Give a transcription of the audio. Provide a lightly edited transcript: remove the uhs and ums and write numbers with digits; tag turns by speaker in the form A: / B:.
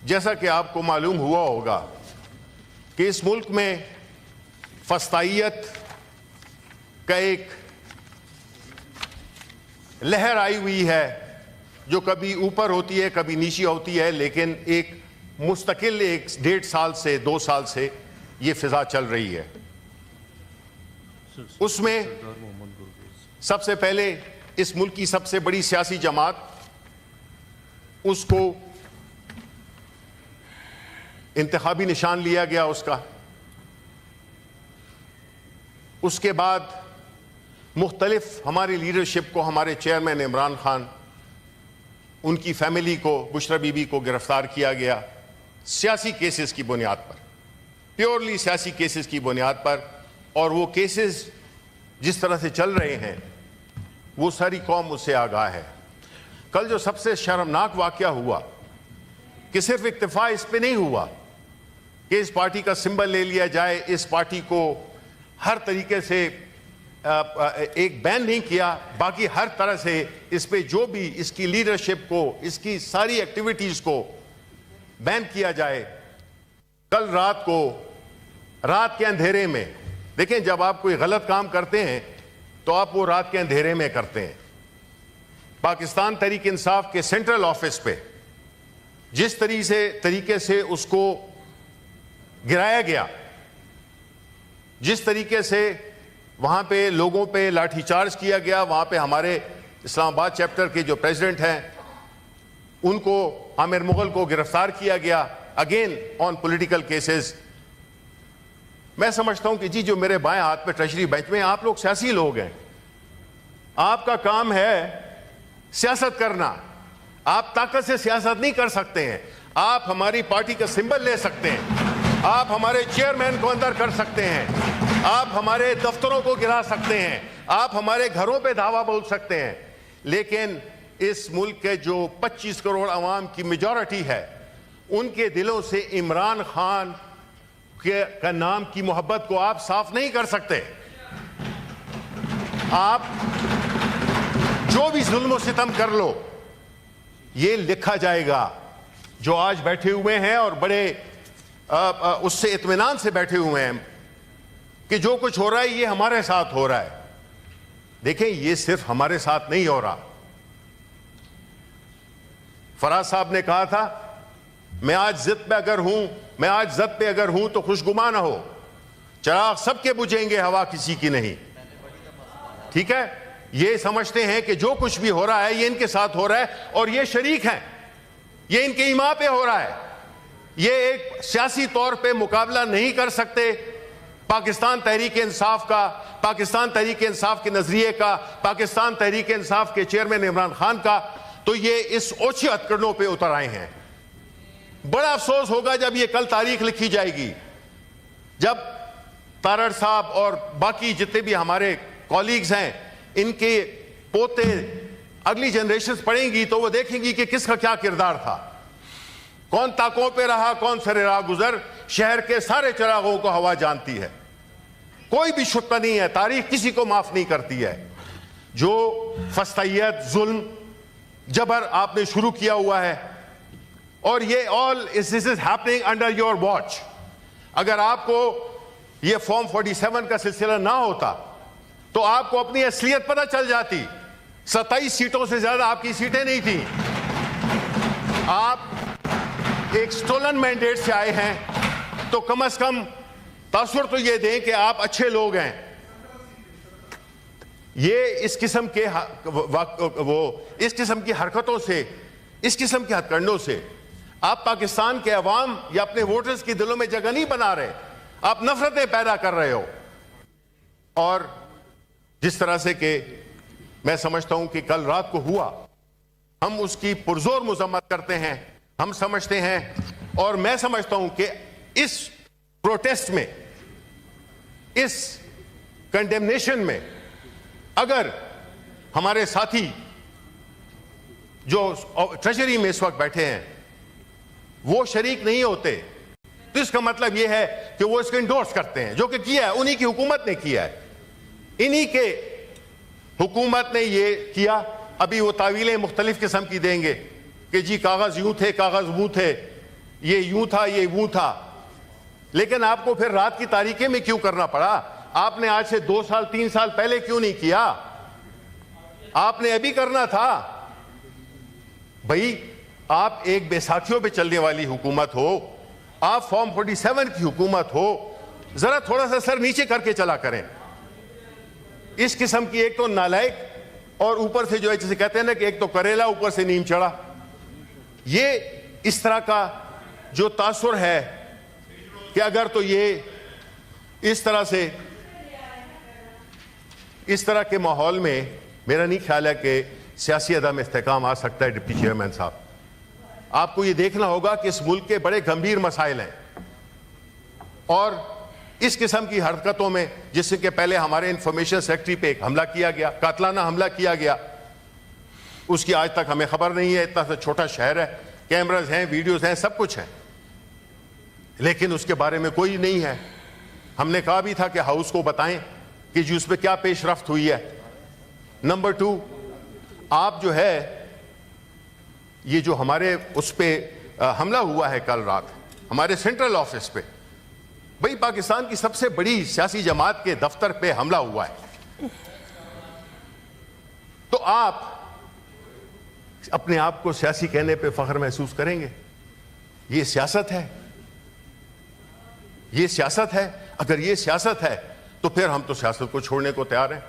A: جیسا کہ آپ کو معلوم ہوا ہوگا کہ اس ملک میں فسطائیت کا ایک لہر آئی ہوئی ہے جو کبھی اوپر ہوتی ہے کبھی نیچے ہوتی ہے، لیکن ایک مستقل 1.5 سال سے 2 سال سے یہ فضا چل رہی ہے۔ اس میں سب سے پہلے اس ملک کی سب سے بڑی سیاسی جماعت، اس کو انتخابی نشان لیا گیا اس کا۔ اس کے بعد مختلف ہماری لیڈرشپ کو، ہمارے چیئرمین عمران خان، ان کی فیملی کو، بشرا بی بی کو گرفتار کیا گیا سیاسی کیسز کی بنیاد پر، پیورلی سیاسی کیسز کی بنیاد پر، اور وہ کیسز جس طرح سے چل رہے ہیں وہ ساری قوم اس سے آگاہ ہے۔ کل جو سب سے شرمناک واقعہ ہوا کہ صرف اکتفا اس پہ نہیں ہوا کہ اس پارٹی کا سمبل لے لیا جائے، اس پارٹی کو ہر طریقے سے ایک بین نہیں کیا، باقی ہر طرح سے اس پہ جو بھی اس کی لیڈرشپ کو، اس کی ساری ایکٹیویٹیز کو بین کیا جائے۔ کل رات کو، رات کے اندھیرے میں، دیکھیں جب آپ کوئی غلط کام کرتے ہیں تو آپ وہ رات کے اندھیرے میں کرتے ہیں۔ پاکستان تحریک انصاف کے سینٹرل آفس پہ جس طریقے سے اس کو گرایا گیا، جس طریقے سے وہاں پہ لوگوں پہ لاٹھی چارج کیا گیا، وہاں پہ ہمارے اسلام آباد چیپٹر کے جو پریزیڈنٹ ہیں ان کو، عامر مغل کو گرفتار کیا گیا اگین آن پولیٹیکل کیسز۔ میں سمجھتا ہوں کہ جی جو میرے بائیں ہاتھ پہ ٹریجری بینچ میں، آپ لوگ سیاسی لوگ ہیں، آپ کا کام ہے سیاست کرنا، آپ طاقت سے سیاست نہیں کر سکتے ہیں۔ آپ ہماری پارٹی کا سمبل لے سکتے ہیں، آپ ہمارے چیئرمین کو اندر کر سکتے ہیں، آپ ہمارے دفتروں کو گرا سکتے ہیں، آپ ہمارے گھروں پہ دھاوا بول سکتے ہیں، لیکن اس ملک کے جو 25 کروڑ عوام کی میجورٹی ہے، ان کے دلوں سے عمران خان کا نام کی محبت کو آپ صاف نہیں کر سکتے۔ آپ جو بھی ظلم و ستم کر لو، یہ لکھا جائے گا۔ جو آج بیٹھے ہوئے ہیں اور بڑے اس سے اطمینان سے بیٹھے ہوئے ہیں کہ جو کچھ ہو رہا ہے یہ ہمارے ساتھ ہو رہا ہے، دیکھیں یہ صرف ہمارے ساتھ نہیں ہو رہا۔ فراز صاحب نے کہا تھا میں آج ضد پہ اگر ہوں تو خوشگما نہ ہو، چراغ سب کے بجھیں گے، ہوا کسی کی نہیں۔ ٹھیک ہے، یہ سمجھتے ہیں کہ جو کچھ بھی ہو رہا ہے یہ ان کے ساتھ ہو رہا ہے اور یہ شریک ہیں، یہ ان کے ایما پہ ہو رہا ہے۔ یہ ایک سیاسی طور پہ مقابلہ نہیں کر سکتے پاکستان تحریک انصاف کا، پاکستان تحریک انصاف کے نظریے کا، پاکستان تحریک انصاف کے چیئرمین عمران خان کا، تو یہ اس اوچھے ہتھکڑوں پہ اتر آئے ہیں۔ بڑا افسوس ہوگا جب یہ کل تاریخ لکھی جائے گی، جب تارڑ صاحب اور باقی جتنے بھی ہمارے کولیگز ہیں، ان کے پوتے اگلی جنریشنز پڑھیں گی تو وہ دیکھیں گی کہ کس کا کیا کردار تھا، کون طاقوں پہ رہا، کون سر راہ گزر۔ شہر کے سارے چراغوں کو ہوا جانتی ہے، کوئی بھی شبہ نہیں ہے، تاریخ کسی کو معاف نہیں کرتی ہے۔ جو فسطائیت، ظلم، جبر آپ نے شروع کیا ہوا ہے، اور یہ this is happening under your watch۔ اگر آپ کو یہ فارم 47 کا سلسلہ نہ ہوتا تو آپ کو اپنی اصلیت پتہ چل جاتی۔ 27 سیٹوں سے زیادہ آپ کی سیٹیں نہیں تھیں، آپ ایک سٹولن مینڈیٹ سے آئے ہیں، تو کم از کم تاثر تو یہ دیں کہ آپ اچھے لوگ ہیں۔ یہ اس قسم کی حرکتوں سے، اس قسم کے ہتھ کنڈوں سے آپ پاکستان کے عوام یا اپنے ووٹرز کی دلوں میں جگہ نہیں بنا رہے، آپ نفرتیں پیدا کر رہے ہو۔ اور جس طرح سے کہ میں سمجھتا ہوں کہ کل رات کو ہوا، ہم اس کی پرزور مذمت کرتے ہیں، ہم سمجھتے ہیں، اور میں سمجھتا ہوں کہ اس پروٹیسٹ میں، اس کنڈیمنیشن میں اگر ہمارے ساتھی جو ٹریجری میں اس وقت بیٹھے ہیں وہ شریک نہیں ہوتے تو اس کا مطلب یہ ہے کہ وہ اس کو انڈورس کرتے ہیں، جو کہ کیا ہے انہی کی حکومت نے کیا ہے، انہی کے حکومت نے یہ کیا۔ ابھی وہ تعویلیں مختلف قسم کی دیں گے کہ جی کاغذ یوں تھے، کاغذ وہ تھے، یہ یوں تھا یہ وہ تھا. لیکن آپ کو پھر رات کی تاریکی میں کیوں کرنا پڑا؟ آپ نے آج سے 2 سال 3 سال پہلے کیوں نہیں کیا؟ آپ نے ابھی کرنا تھا. بھائی آپ ایک بے ساتھیوں پہ چلنے والی حکومت ہو, آپ فارم 47 کی حکومت ہو, ذرا تھوڑا سا سر نیچے کر کے چلا کریں. اس قسم کی ایک تو نالائق اور اوپر سے جو ہے جسے کہتے ہیں نا کہ ایک تو کریلا اوپر سے نیم چڑھا, یہ اس طرح کا جو تاثر ہے کہ اگر تو یہ اس طرح سے اس طرح کے ماحول میں میرا نہیں خیال ہے کہ سیاسی عدم استحکام آ سکتا ہے. ڈپٹی چیئرمین صاحب, آپ کو یہ دیکھنا ہوگا کہ اس ملک کے بڑے گمبھیر مسائل ہیں, اور اس قسم کی حرکتوں میں جس سے کہ پہلے ہمارے انفارمیشن سیکٹری پہ ایک حملہ کیا گیا, قاتلانہ حملہ کیا گیا, اس کی آج تک ہمیں خبر نہیں ہے. اتنا سا چھوٹا شہر ہے, کیمراز ہیں, ویڈیوز ہیں, سب کچھ ہے, لیکن اس کے بارے میں کوئی نہیں ہے. ہم نے کہا بھی تھا کہ ہاؤس کو بتائیں کہ جی اس پہ کیا پیش رفت ہوئی ہے. نمبر 2, آپ جو ہے یہ جو ہمارے اس پہ حملہ ہوا ہے کل رات ہمارے سینٹرل آفس پہ, بھئی پاکستان کی سب سے بڑی سیاسی جماعت کے دفتر پہ حملہ ہوا ہے, تو آپ اپنے آپ کو سیاسی کہنے پہ فخر محسوس کریں گے؟ یہ سیاست ہے, یہ سیاست ہے. اگر یہ سیاست ہے تو پھر ہم تو سیاست کو چھوڑنے کو تیار ہیں.